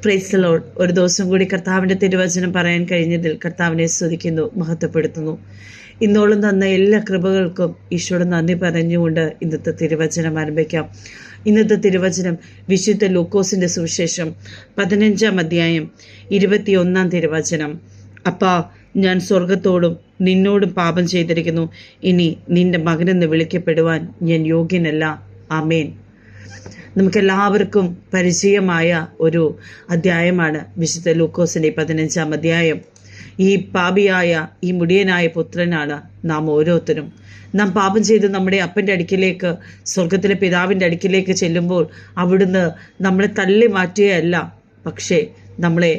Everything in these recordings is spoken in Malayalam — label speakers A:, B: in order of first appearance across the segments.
A: Praise the Lord. ഒരു ദിവസം കൂടി കർത്താവിൻ്റെ തിരുവചനം പറയാൻ കഴിഞ്ഞതിൽ കർത്താവിനെ സ്തുതിക്കുന്നു, മഹത്വപ്പെടുത്തുന്നു. ഇന്നോളം തന്ന എല്ലാ കൃപകൾക്കും ഈശോയോട് നന്ദി പറഞ്ഞുകൊണ്ട് ഇന്നത്തെ തിരുവചനം ആരംഭിക്കാം. ഇന്നത്തെ തിരുവചനം വിശുദ്ധ ലൂക്കോസിന്റെ സുവിശേഷം 15-ാം അധ്യായം 21-ാം തിരുവചനം. അപ്പാ, ഞാൻ സ്വർഗത്തോടും നിന്നോടും പാപം ചെയ്തിരിക്കുന്നു, ഇനി നിന്റെ മകനെന്ന് വിളിക്കപ്പെടുവാൻ ഞാൻ യോഗ്യനല്ല. ആമേൻ. നമുക്കെല്ലാവർക്കും പരിചയമായ ഒരു അധ്യായമാണ് വിശുദ്ധ ലൂക്കോസിന്റെ 15-ാം അധ്യായം. ഈ പാപിയായ ഈ മുടിയനായ പുത്രനാണ് നാം ഓരോരുത്തരും. നാം പാപം ചെയ്ത് നമ്മുടെ അപ്പൻ്റെ അടുക്കിലേക്ക്, സ്വർഗത്തിലെ പിതാവിൻ്റെ അടുക്കിലേക്ക് ചെല്ലുമ്പോൾ അവിടുന്ന് നമ്മളെ തള്ളി മാറ്റുകയല്ല, പക്ഷേ നമ്മളെ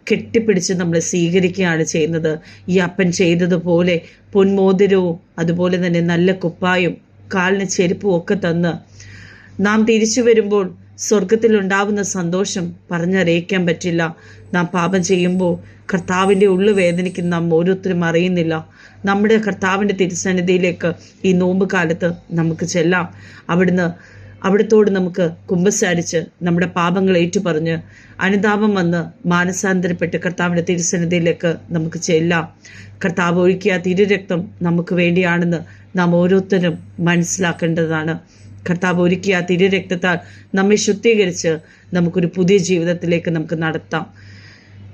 A: കെട്ടിപ്പിടിച്ച് നമ്മളെ സ്വീകരിക്കുകയാണ് ചെയ്യുന്നത്. ഈ അപ്പൻ ചെയ്തതുപോലെ പൊന്മോതിരവും അതുപോലെ തന്നെ നല്ല കുപ്പായും കാലിന് ചെരുപ്പും ഒക്കെ തന്ന് നാം തിരിച്ചു വരുമ്പോൾ സ്വർഗത്തിലുണ്ടാവുന്ന സന്തോഷം പറഞ്ഞറിയിക്കാൻ പറ്റില്ല. നാം പാപം ചെയ്യുമ്പോൾ കർത്താവിൻ്റെ ഉള്ളു വേദനയ്ക്ക് നാം ഓരോരുത്തരും അറിയുന്നില്ല. നമ്മുടെ കർത്താവിൻ്റെ തിരുസന്നിധിയിലേക്ക് ഈ നോമ്പ് കാലത്ത് നമുക്ക് ചെല്ലാം. അവിടുത്തോട് നമുക്ക് കുമ്പസാരിച്ച് നമ്മുടെ പാപങ്ങൾ ഏറ്റുപറഞ്ഞ് അനുതാപം വന്ന് മാനസാന്തരപ്പെട്ട് കർത്താവിൻ്റെ തിരുസന്നിധിയിലേക്ക് നമുക്ക് ചെല്ലാം. കർത്താവ് ഒഴുക്കിയ തിരുരക്തം നമുക്ക് വേണ്ടിയാണെന്ന് നാം ഓരോരുത്തരും മനസ്സിലാക്കേണ്ടതാണ്. കർത്താവ് ഒരുക്കിയ തിരുരക്തത്താൽ നമ്മെ ശുദ്ധീകരിച്ച് നമുക്കൊരു പുതിയ ജീവിതത്തിലേക്ക് നമുക്ക് നടത്താം.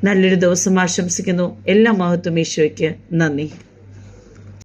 A: നല്ലൊരു ദിവസം ആശംസിക്കുന്നു. എല്ലാ മഹത്വം ഈശോയ്ക്ക് നന്ദി.